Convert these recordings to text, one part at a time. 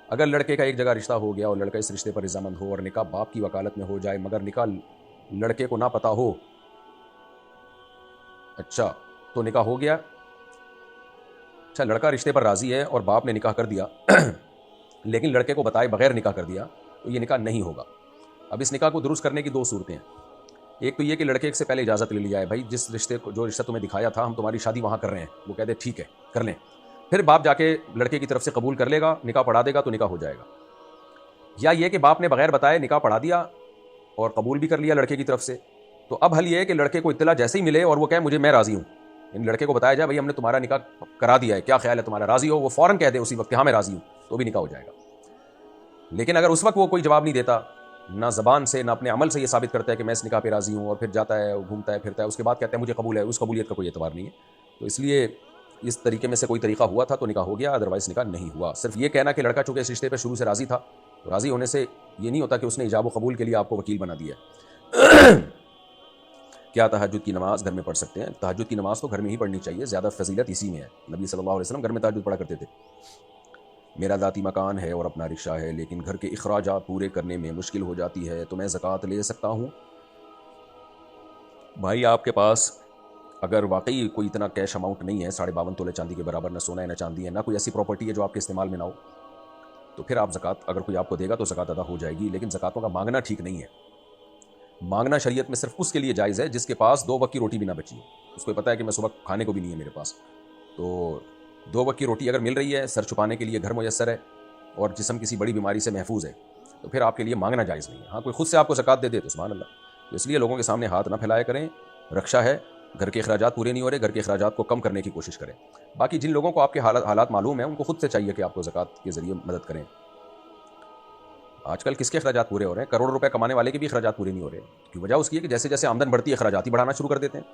اگر لڑکے کا ایک جگہ رشتہ ہو گیا اور لڑکا اس رشتے پر رضامند ہو اور نکاح باپ کی وکالت میں ہو جائے مگر نکاح لڑکے کو نہ پتہ ہو، اچھا تو نکاح ہو گیا، اچھا لڑکا رشتے پر راضی ہے اور باپ نے نکاح کر دیا لیکن لڑکے کو بتائے بغیر نکاح کر دیا تو یہ نکاح نہیں ہوگا۔ اب اس نکاح کو درست کرنے کی دو صورتیں ہیں، ایک تو یہ کہ لڑکے سے پہلے اجازت لے لی جائے، بھائی جس رشتے کو جو رشتہ تمہیں دکھایا تھا ہم تمہاری شادی وہاں کر رہے ہیں، وہ کہہ دے ٹھیک ہے کر لیں، پھر باپ جا کے لڑکے کی طرف سے قبول کر لے گا، نکاح پڑھا دے گا تو نکاح ہو جائے گا۔ یا یہ کہ باپ نے بغیر بتائے نکاح پڑھا دیا اور قبول بھی کر لیا لڑکے کی طرف سے، تو اب حل یہ ہے کہ لڑکے کو اطلاع جیسے ہی ملے اور وہ کہے مجھے میں راضی ہوں، یعنی لڑکے کو بتایا جائے بھائی ہم نے تمہارا نکاح کرا دیا ہے، کیا خیال ہے تمہارا، راضی ہو، وہ فوراً کہہ دے اسی وقت کہ ہاں میں راضی ہوں، تو بھی نکاح ہو جائے گا۔ لیکن اگر اس وقت وہ کوئی جواب نہیں دیتا، نہ زبان سے نہ اپنے عمل سے یہ ثابت کرتا ہے کہ میں اس نکاح پہ راضی ہوں، اور پھر جاتا ہے گھومتا ہے پھرتا ہے، اس کے بعد کہتا ہے مجھے قبول ہے، اس قبولیت کا کوئی اعتبار نہیں ہے، تو اس لیے اس طریقے میں سے کوئی طریقہ ہوا تھا تو نکاح ہو گیا، ادروائز نکاح نہیں ہوا۔ صرف یہ کہنا کہ لڑکا چونکہ اس رشتے پہ شروع سے راضی تھا، تو راضی ہونے سے یہ نہیں ہوتا کہ اس نے ایجاب و قبول کے لیے آپ کو وکیل بنا دیا ہے۔ کیا تہجد کی نماز گھر میں پڑھ سکتے ہیں؟ تہجد کی نماز تو گھر میں ہی پڑھنی چاہیے، زیادہ فضیلت اسی میں ہے، نبی صلی اللہ علیہ وسلم گھر میں تہجد پڑھا کرتے تھے۔ میرا ذاتی مکان ہے اور اپنا رکشہ ہے لیکن گھر کے اخراجات پورے کرنے میں مشکل ہو جاتی ہے، تو میں زکوٰۃ لے سکتا ہوں؟ بھائی آپ کے پاس اگر واقعی کوئی اتنا کیش اماؤنٹ نہیں ہے، 52.5 تولے چاندی کے برابر، نہ سونا ہے نہ چاندی ہے، نہ کوئی ایسی پراپرٹی ہے جو آپ کے استعمال میں نہ ہو، تو پھر آپ زکوٰۃ اگر کوئی آپ کو دے گا تو زکوٰۃ ادا ہو جائے گی، لیکن زکوٰۃوں کا مانگنا ٹھیک نہیں ہے۔ مانگنا شریعت میں صرف اس کے لیے جائز ہے جس کے پاس 2 وقت کی روٹی بھی نہ بچی ہو، اس کو پتہ ہے کہ میں صبح کھانے کو بھی نہیں ہے میرے پاس، تو 2 وقت کی روٹی اگر مل رہی ہے، سر چھپانے کے لیے گھر میسر ہے اور جسم کسی بڑی بیماری سے محفوظ ہے، تو پھر آپ کے لیے مانگنا جائز نہیں ہے۔ ہاں کوئی خود سے آپ کو زکوٰۃ دے دے تو سبحان اللہ، تو اس لیے لوگوں کے سامنے ہاتھ نہ پھیلایا کریں، رکشہ ہے، گھر کے اخراجات پورے نہیں ہو رہے، گھر کے اخراجات کو کم کرنے کی کوشش کریں۔ باقی جن لوگوں کو آپ کے حالات معلوم ہیں ان کو خود سے چاہیے کہ آپ کو زکوٰۃ کے ذریعے مدد کریں۔ آج کل کس کے اخراجات پورے ہو رہے ہیں؟ کروڑ روپے کمانے والے کے بھی اخراجات پورے نہیں ہو رہے، کی وجہ اس کی ہے کہ جیسے جیسے آمدن بڑھتی ہے اخراجات ہی بڑھانا شروع کر دیتے ہیں۔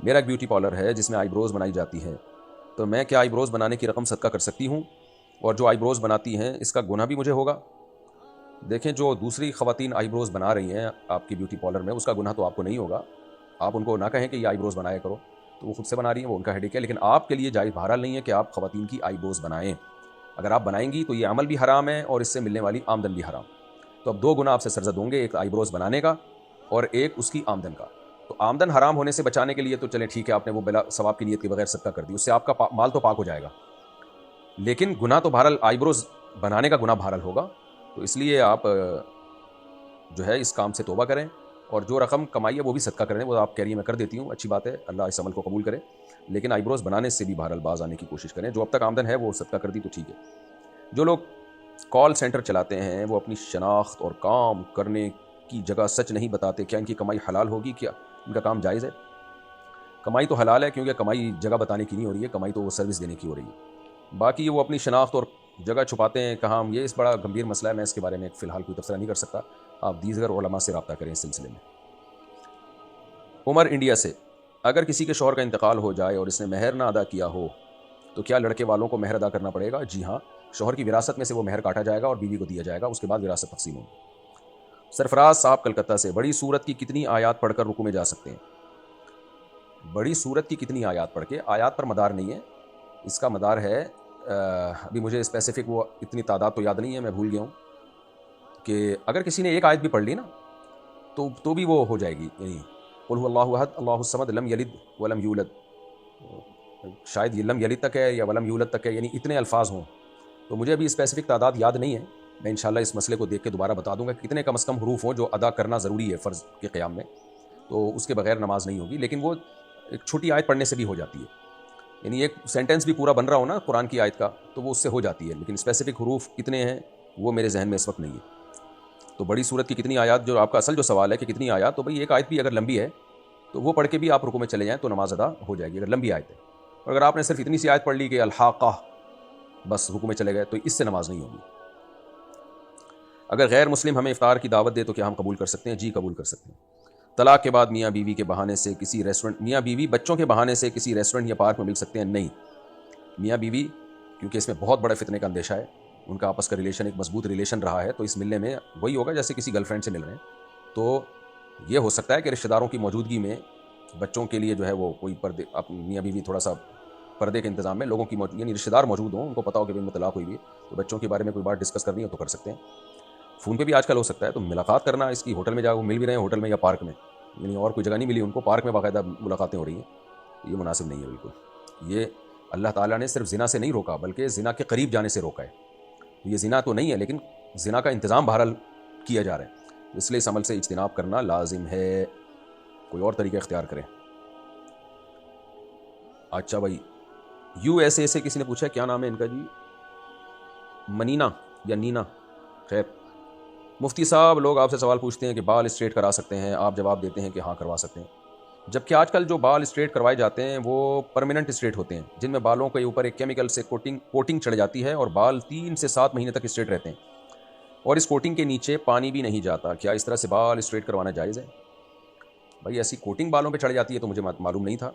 میرا ایک بیوٹی پارلر ہے جس میں آئی بروز بنائی جاتی ہیں، تو میں کیا آئی بروز بنانے کی رقم صدقہ کر سکتی ہوں؟ اور جو آئی بروز بناتی ہیں اس کا گناہ بھی مجھے ہوگا؟ دیکھیں جو دوسری خواتین آئی بروز بنا رہی ہیں آپ کی بیوٹی پارلر میں، اس کا گناہ تو آپ کو نہیں ہوگا، آپ ان کو نہ کہیں کہ یہ آئی بروز بنایا کرو، تو وہ خود سے بنا رہی ہیں، وہ ان کا ہیڈیک ہے، لیکن آپ کے لیے جائز بہرحال نہیں ہے کہ آپ خواتین کی آئی بروز بنائیں۔ اگر آپ بنائیں گی تو یہ عمل بھی حرام ہے اور اس سے ملنے والی آمدن بھی حرام، تو اب 2 گناہ آپ سے سرزد ہوں گے، ایک آئی بروز بنانے کا اور ایک اس کی آمدن کا۔ تو آمدن حرام ہونے سے بچانے کے لیے تو چلیں ٹھیک ہے، آپ نے وہ بلا ثواب کی نیت کے بغیر صدقہ کر دی، اس سے آپ کا مال تو پاک ہو جائے گا، لیکن گناہ تو بہرحال آئی بروز بنانے کا گناہ بہرحال ہوگا، تو اس لیے آپ جو ہے اس کام سے توبہ کریں، اور جو رقم کمائی ہے وہ بھی صدقہ کریں، وہ آپ کہہ رہی ہیں میں کر دیتی ہوں، اچھی بات ہے، اللہ اس عمل کو قبول کرے، لیکن آئی بروز بنانے سے بھی بہرحال باز آنے کی کوشش کریں، جو اب تک آمدن ہے وہ صدقہ کر دی تو ٹھیک ہے۔ جو لوگ کال سینٹر چلاتے ہیں وہ اپنی شناخت اور کام کرنے کی جگہ سچ نہیں بتاتے، کیا ان کی کمائی حلال ہوگی؟ کیا ان کا کام جائز ہے؟ کمائی تو حلال ہے، کیونکہ کمائی جگہ بتانے کی نہیں ہو رہی ہے، کمائی تو وہ سروس دینے کی ہو رہی ہے۔ باقی وہ اپنی شناخت اور جگہ چھپاتے ہیں کہاں، یہ اس بڑا گمبھیر مسئلہ ہے، میں اس کے بارے میں فی الحال کوئی تبصرہ نہیں کر سکتا، آپ دیگر علماء سے رابطہ کریں اس سلسلے میں۔ عمر انڈیا سے، اگر کسی کے شوہر کا انتقال ہو جائے اور اس نے مہر نہ ادا کیا ہو تو کیا لڑکے والوں کو مہر ادا کرنا پڑے گا؟ جی ہاں، شوہر کی وراثت میں سے وہ مہر کاٹا جائے گا اور بیوی کو دیا جائے گا، اس کے بعد وراثت تقسیم ہوگی۔ سرفراز صاحب کلکتہ سے، بڑی سورت کی کتنی آیات پڑھ کر رکوع میں جا سکتے ہیں؟ بڑی سورت کی کتنی آیات پڑھ کے؟ آیات پر مدار نہیں ہے، اس کا مدار ہے ابھی مجھے اسپیسیفک وہ اتنی تعداد تو یاد نہیں ہے، میں بھول گیا ہوں، کہ اگر کسی نے ایک آیت بھی پڑھ لی نا تو بھی وہ ہو جائے گی، یعنی قل هو اللہ احد اللہ الصمد لم یلد ولم یولد، شاید یہ لم یلد تک ہے یا ولم یولد تک ہے، یعنی اتنے الفاظ ہوں، تو مجھے ابھی اسپیسیفک تعداد یاد نہیں ہے، میں انشاءاللہ اس مسئلے کو دیکھ کے دوبارہ بتا دوں گا کہ کتنے کم از کم حروف ہوں جو ادا کرنا ضروری ہے فرض کے قیام میں، تو اس کے بغیر نماز نہیں ہوگی، لیکن وہ ایک چھوٹی آیت پڑھنے سے بھی ہو جاتی ہے، یعنی ایک سینٹنس بھی پورا بن رہا ہو نا قرآن کی آیت کا تو وہ اس سے ہو جاتی ہے، لیکن اسپیسیفک حروف کتنے ہیں وہ میرے ذہن میں اس وقت نہیں ہے۔ تو بڑی صورت کی کتنی آیات، جو آپ کا اصل جو سوال ہے کہ کتنی آیات، تو بھئی ایک آیت بھی اگر لمبی ہے تو وہ پڑھ کے بھی آپ رکوع میں چلے جائیں تو نماز ادا ہو جائے گی اگر لمبی آیت ہے، اور اگر آپ نے صرف اتنی سی آیت پڑھ لی کہ الحاقہ بس رکوع میں چلے گئے تو اس سے نماز نہیں ہوگی۔ اگر غیر مسلم ہمیں افطار کی دعوت دے تو کیا ہم قبول کر سکتے ہیں؟ جی قبول کر سکتے ہیں۔ طلاق کے بعد میاں بیوی کے بہانے سے کسی ریسٹورنٹ، میاں بیوی بچوں کے بہانے سے کسی ریسٹورنٹ یا پارک میں مل سکتے ہیں؟ نہیں، میاں بیوی کیونکہ اس میں بہت بڑے فتنے کا اندیشہ ہے، ان کا آپس کا ریلیشن ایک مضبوط ریلیشن رہا ہے، تو اس ملنے میں وہی ہوگا جیسے کسی گرل فرینڈ سے مل رہے ہیں، تو یہ ہو سکتا ہے کہ رشتہ داروں کی موجودگی میں بچوں کے لیے جو ہے وہ کوئی پردے، میاں بیوی تھوڑا سا پردے کے انتظام میں لوگوں کی یعنی رشتہ دار موجود ہوں، ان کو پتہ ہو کہ ان میں طلاق ہوئی ہے، تو بچوں کے بارے میں کوئی بات ڈسکس کرنی ہو تو کر سکتے ہیں. فون پہ بھی آج کل ہو سکتا ہے. تو ملاقات کرنا اس کی ہوٹل میں جا کے مل بھی رہے ہیں، ہوٹل میں یا پارک میں، یعنی اور کوئی جگہ نہیں ملی ان کو، پارک میں باقاعدہ ملاقاتیں ہو رہی ہیں، یہ مناسب نہیں ہے بالکل. یہ اللہ تعالیٰ نے صرف زنا سے نہیں روکا بلکہ زنا کے قریب جانے سے روکا ہے. یہ زنا تو نہیں ہے لیکن زنا کا انتظام بہرحال کیا جا رہا ہے، اس لیے اس عمل سے اجتناب کرنا لازم ہے. کوئی اور طریقہ اختیار کریں. اچھا بھائی، USA سے کسی نے پوچھا کیا نام ہے ان کا جی، منینا یا نینا، خیر. مفتی صاحب، لوگ آپ سے سوال پوچھتے ہیں کہ بال اسٹریٹ کرا سکتے ہیں، آپ جواب دیتے ہیں کہ ہاں کروا سکتے ہیں، جبکہ آج کل جو بال اسٹریٹ کروائے جاتے ہیں وہ پرماننٹ اسٹریٹ ہوتے ہیں، جن میں بالوں کے اوپر ایک کیمیکل سے کوٹنگ چڑھ جاتی ہے اور بال 3 سے 7 مہینے تک اسٹریٹ رہتے ہیں، اور اس کوٹنگ کے نیچے پانی بھی نہیں جاتا. کیا اس طرح سے بال اسٹریٹ کروانا جائز ہے؟ بھائی ایسی کوٹنگ بالوں پہ چڑھ جاتی ہے تو مجھے معلوم نہیں تھا.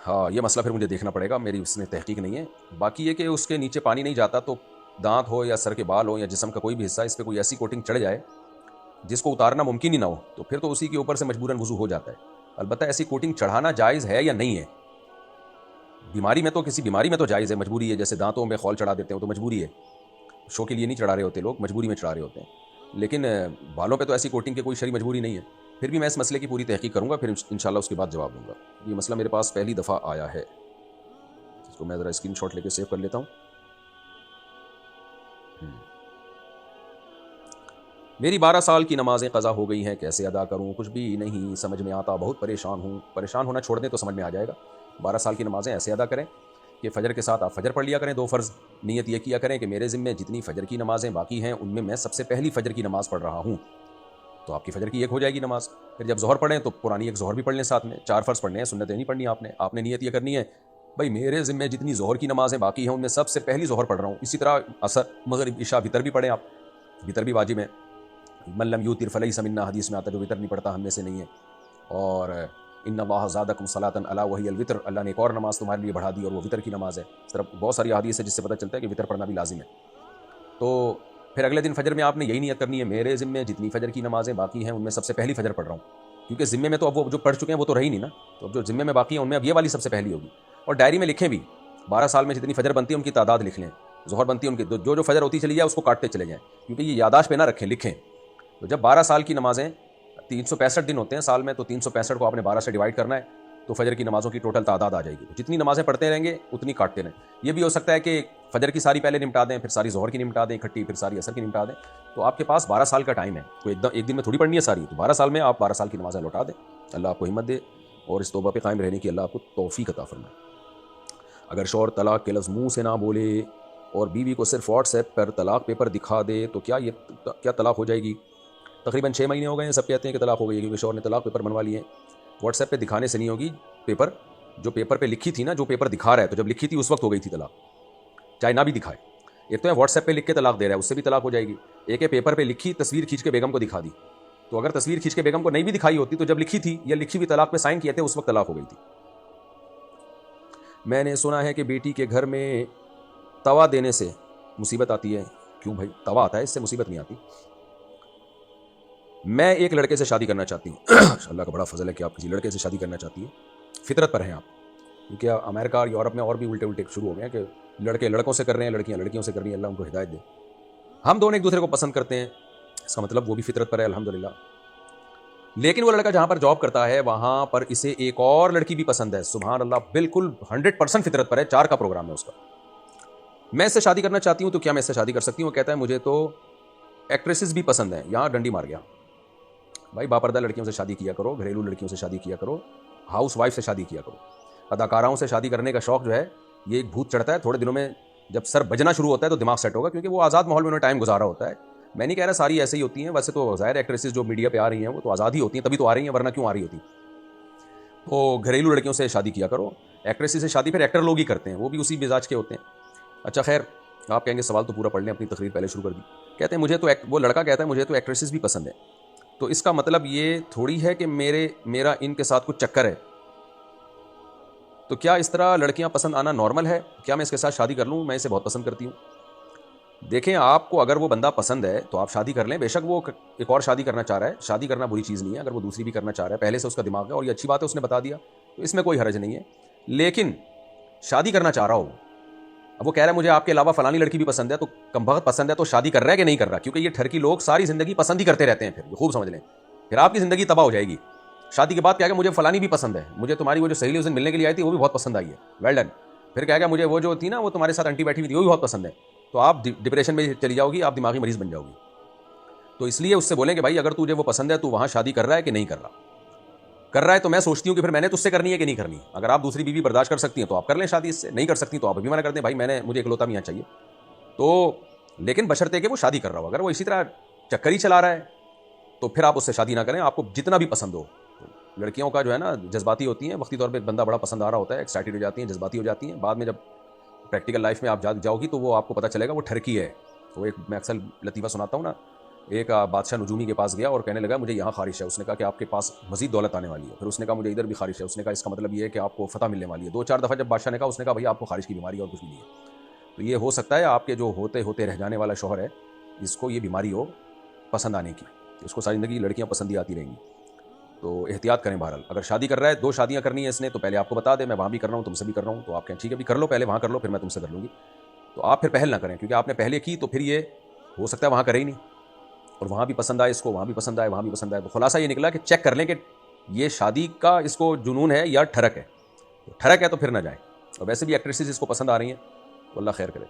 ہاں یہ مسئلہ پھر مجھے دیکھنا پڑے گا، میری اس میں تحقیق نہیں ہے. باقی یہ کہ اس کے نیچے پانی نہیں جاتا تو دانت ہو یا سر کے بال ہو یا جسم کا کوئی بھی حصہ، اس پہ کوئی ایسی کوٹنگ چڑھ جائے جس کو اتارنا ممکن ہی نہ ہو، تو پھر تو اسی کے اوپر سے مجبوراً وضو ہو جاتا ہے. البتہ ایسی کوٹنگ چڑھانا جائز ہے یا نہیں ہے؟ بیماری میں تو کسی بیماری میں تو جائز ہے، مجبوری ہے، جیسے دانتوں میں خول چڑھا دیتے ہیں تو مجبوری ہے، شو کے لیے نہیں چڑھا رہے ہوتے لوگ، مجبوری میں چڑھا رہے ہوتے ہیں. لیکن بالوں پہ تو ایسی کوٹنگ کی کوئی شرعی مجبوری نہیں ہے. پھر بھی میں اس مسئلے کی پوری تحقیق کروں گا، پھر انشاءاللہ اس کے بعد جواب دوں گا. یہ مسئلہ میرے پاس پہلی دفعہ آیا ہے، اس کو میں ذرا اسکرین شاٹ لے کے سیو کر لیتا ہوں. میری 12 سال کی نمازیں قضا ہو گئی ہیں، کیسے ادا کروں؟ کچھ بھی نہیں سمجھ میں آتا، بہت پریشان ہوں. پریشان ہونا چھوڑ دیں تو سمجھ میں آ جائے گا. 12 سال کی نمازیں ایسے ادا کریں کہ فجر کے ساتھ آپ فجر پڑھ لیا کریں 2 فرض. نیت یہ کیا کریں کہ میرے ذمے جتنی فجر کی نمازیں باقی ہیں ان میں میں سب سے پہلی فجر کی نماز پڑھ رہا ہوں، تو آپ کی فجر کی ایک ہو جائے گی نماز. پھر جب ظہر پڑھیں تو پرانی ایک ظہر بھی پڑھ لیں ساتھ میں. 4 فرض پڑھنے ہیں، سنتیں نہیں پڑھنی آپ نے نیت یہ کرنی ہے بھائی میرے ذمے جتنی ظہر کی نمازیں باقی ہیں ان میں سب سے پہلی ظہر پڑھ رہا ہوں. اسی طرح عصر، مغرب، عشاء، وتر بھی پڑھیں آپ، وتر بھی واجب ہے. من لم یوتر فلیس منا، حدیث میں آتا ہے جو وتر نہیں پڑھتا ہم میں سے نہیں ہے. اور ان اللہ زادکم صلاۃ الا وہی الوتر، اللہ نے ایک اور نماز تمہارے لیے بڑھا دی اور وہ وتر کی نماز ہے. اس طرح بہت ساری احادیث ہے جس سے پتہ چلتا ہے کہ وتر پڑھنا بھی لازم ہے. تو پھر اگلے دن فجر میں آپ نے یہی نیت کرنی ہے میرے ذمے جتنی فجر کی نمازیں باقی ہیں ان میں سب سے پہلی فجر پڑھ رہا ہوں، کیونکہ ذمے میں تو اب وہ جو پڑھ چکے ہیں وہ تو رہی نہیں نا، تو اب جو ذمے میں باقی ہیں ان میں اب یہ والی سب سے پہلی ہوگی. اور ڈائری میں لکھیں بھی 12 سال میں جتنی فجر بنتی ہے ان کی تعداد لکھ لیں، ظہر بنتی ہے ان کی جو فجر ہوتی چلی جائے اس کو کاٹتے چلے جائیں، کیونکہ یہ یاداشت پہ نہ رکھیں، لکھیں. تو جب 12 سال کی نمازیں 365 دن ہوتے ہیں سال میں، تو 365 کو آپ نے 12 سے ڈیوائڈ کرنا ہے تو فجر کی نمازوں کی ٹوٹل تعداد آ جائے گی. تو جتنی نمازیں پڑھتے رہیں گے اتنی کاٹتے رہیں. یہ بھی ہو سکتا ہے کہ فجر کی ساری پہلے نمٹا دیں، پھر ساری ظہر کی نمٹا دیں اکٹھی، پھر ساری عصر کی نمٹا دیں. تو آپ کے پاس 12 سال کا ٹائم ہے، کوئی ایک دن میں تھوڑی پڑھنی ہے ساری. تو 12 سال میں آپ 12 سال کی نمازیں لوٹا دیں. اللہ آپ کو ہمت دے اور اس توبہ پہ قائم رہنے کی اللہ آپ کو توفیق عطا فرمائے. اگر شوہر طلاق کے لفظ منہ سے نہ بولے اور بیوی کو صرف واٹس ایپ پر طلاق پیپر دکھا دے تو کیا طلاق ہو جائے گی؟ تقریباً 6 مہینے ہو گئے ہیں، سب کہتے ہیں کہ طلاق ہو گئی ہے کیونکہ شوہر نے طلاق پیپر بنوا لیے ہیں. واٹس ایپ پہ دکھانے سے نہیں ہوگی پیپر، جو پیپر پہ لکھی تھی نا، جو پیپر دکھا رہا ہے تو جب لکھی تھی اس وقت ہو گئی تھی طلاق، چاہے نہ بھی دکھائے. ایک تو ہے واٹس ایپ پہ لکھ کے طلاق دے رہا ہے، اس سے بھی طلاق ہو جائے گی. ایک ہے پیپر پہ لکھی، تصویر کھینچ کے بیگم کو دکھا دی. تو اگر تصویر کھینچ کے بیگم کو نہیں بھی دکھائی ہوتی تو جب لکھی تھی یا لکھی ہوئی طلاق پہ سائن کیے تھے اس وقت طلاق ہو گئی تھی. میں نے سنا ہے کہ بیٹی کے گھر میں توا دینے سے مصیبت آتی ہے. کیوں بھائی؟ توا آتا ہے، اس سے مصیبت نہیں آتی. میں ایک لڑکے سے شادی کرنا چاہتی ہوں. اللہ کا بڑا فضل ہے کہ آپ کسی لڑکے سے شادی کرنا چاہتی ہیں، فطرت پر ہیں آپ. کیونکہ امریکہ اور یورپ میں اور بھی الٹے شروع ہو گئے ہیں کہ لڑکے لڑکوں سے کر رہے ہیں، لڑکیاں لڑکیوں سے کر رہی ہیں. اللہ ان کو ہدایت دے. ہم دونوں ایک دوسرے کو پسند کرتے ہیں، اس کا مطلب وہ بھی فطرت پر ہے الحمدللہ. لیکن وہ لڑکا جہاں پر جاب کرتا ہے وہاں پر اسے ایک اور لڑکی بھی پسند ہے. سبحان اللہ، بالکل 100% فطرت پر ہے. 4 کا پروگرام ہے اس کا. میں اس سے شادی کرنا چاہتی ہوں تو کیا میں اس سے شادی کر سکتی ہوں؟ وہ کہتا ہے مجھے تو ایکٹریسز بھی پسند ہیں. یہاں ڈنڈی مار گیا. بھائی باپردہ لڑکیوں سے شادی کیا کرو، گھریلو لڑکیوں سے شادی کیا کرو، ہاؤس وائف سے شادی کیا کرو. اداکاراؤں سے شادی کرنے کا شوق جو ہے یہ ایک بھوت چڑھتا ہے. تھوڑے دنوں میں جب سر بجنا شروع ہوتا ہے تو دماغ سیٹ ہوگا، کیونکہ وہ آزاد ماحول میں انہوں نے ٹائم گزارا ہوتا ہے. میں نہیں کہہ رہا ساری ایسے ہی ہوتی ہیں، ویسے تو ظاہر ایکٹریسز جو میڈیا پہ آ رہی ہیں وہ تو آزاد ہی ہوتی ہیں، تبھی تو آ رہی ہیں، ورنہ کیوں آ رہی ہوتی. تو گھریلو لڑکیوں سے شادی کیا کرو. ایکٹریسز سے شادی پھر ایکٹر لوگ ہی کرتے ہیں، وہ بھی اسی مزاج کے ہوتے ہیں. اچھا خیر، آپ کہیں گے سوال تو پورا پڑھ لیں، اپنی تقریر پہلے شروع کر دی. کہتے ہیں مجھے تو وہ لڑکا کہتا ہے مجھے تو ایکٹریسز بھی پسند ہیں. تو اس کا مطلب یہ تھوڑی ہے کہ میرا ان کے ساتھ کچھ چکر ہے. تو کیا اس طرح لڑکیاں پسند آنا نارمل ہے؟ کیا میں اس کے ساتھ شادی کر لوں؟ میں اسے بہت پسند کرتی ہوں. دیکھیں، آپ کو اگر وہ بندہ پسند ہے تو آپ شادی کر لیں. بے شک وہ ایک اور شادی کرنا چاہ رہا ہے، شادی کرنا بری چیز نہیں ہے. اگر وہ دوسری بھی کرنا چاہ رہا ہے، پہلے سے اس کا دماغ ہے اور یہ اچھی بات ہے اس نے بتا دیا، تو اس میں کوئی حرج نہیں ہے. لیکن شادی کرنا چاہ رہا ہو. اب وہ کہہ رہا ہے مجھے آپ کے علاوہ فلانی لڑکی بھی پسند ہے, تو کمبخت پسند ہے تو شادی کر رہا ہے کہ نہیں کر رہا, کیونکہ یہ ٹھرکی لوگ ساری زندگی پسند ہی کرتے رہتے ہیں. پھر خوب سمجھ لیں, پھر آپ کی زندگی تباہ ہو جائے گی. شادی کے بعد کہا کہ مجھے فلانی بھی پسند ہے, مجھے تمہاری وہ جو سہیلی اس دن ملنے کے لیے آئی تھی وہ بھی بہت پسند آئی ہے, ویل ڈن. پھر کہا کہ مجھے وہ جو تھی نا وہ تمہارے ساتھ انٹی بیٹھی ہوئی تھی وہ بھی بہت پسند ہے. تو آپ ڈپریشن میں چلی جاؤ گی, آپ دماغی مریض بن جاؤ گی. تو اس لیے اس سے بولیں کہ بھائی اگر تجھے وہ پسند ہے تو وہاں شادی کر رہا ہے کہ نہیں کر رہا. کر رہا ہے تو میں سوچتی ہوں کہ پھر میں نے تجھ سے کرنی ہے کہ نہیں کرنی. اگر آپ دوسری بیوی برداشت کر سکتی ہیں تو آپ کر لیں شادی اس سے, نہیں کر سکتی تو آپ ابھی منع کر دیں بھائی مجھے اکلوتا میاں چاہیے. تو لیکن بشرطے کہ وہ شادی کر رہا ہو. اگر وہ اسی طرح چکر ہی چلا رہا ہے تو پھر آپ اس سے شادی نہ کریں, آپ کو جتنا بھی پسند ہو. لڑکیوں کا جو ہے نا جذباتی ہوتی ہیں, وقتی طور پہ بندہ بڑا پسند آ رہا ہوتا ہے, ایکسائٹیڈ ہو جاتی ہیں, جذباتی ہو جاتی ہیں. بعد میں جب پریکٹیکل لائف میں آپ جاؤ گی تو وہ آپ کو پتہ چلے گا وہ ٹھرکی ہے. وہ ایک میں اکثر لطیفہ سناتا ہوں نا, ایک بادشاہ نجومی کے پاس گیا اور کہنے لگا مجھے یہاں خواہش ہے. اس نے کہا کہ آپ کے پاس مزید دولت آنے والی ہے. پھر اس نے کہا مجھے ادھر بھی خواہش ہے. اس نے کہا اس کا مطلب یہ ہے کہ آپ کو فتح ملنے والی ہے. 2-4 دفعہ جب بادشاہ نے کہا, اس نے کہا بھائی آپ کو خواہش کی بیماری اور کچھ بھی نہیں ہے. تو یہ ہو سکتا ہے آپ کے جو ہوتے ہوتے رہ جانے والا شوہر ہے اس کو یہ بیماری ہو پسند آنے کی, اس کو ساری زندگی لڑکیاں پسند ہی آتی رہیں گی. تو احتیاط کریں. بہرحال اگر شادی کر رہا ہے, 2 شادیاں کرنی ہے اس نے, تو پہلے آپ کو بتا دے میں وہاں بھی کر رہا ہوں تم سے بھی کر رہا ہوں. تو آپ کہیں ٹھیک ہے بھی کر لو, پہلے وہاں کر لو پھر میں تم سے کر لوں گی. تو آپ پھر پہل نہ کریں, کیونکہ آپ نے پہلے کی تو پھر یہ ہو سکتا ہے وہاں کرے ہی نہیں, اور وہاں بھی پسند آئے اس کو, وہاں بھی پسند آئے, وہاں بھی پسند آئے. تو خلاصہ یہ نکلا کہ چیک کر لیں کہ یہ شادی کا اس کو جنون ہے یا ٹھرک ہے. ٹھرک ہے تو پھر نہ جائیں. اور ویسے بھی ایکٹریسز اس کو پسند آ رہی ہیں, تو اللہ خیر کرے.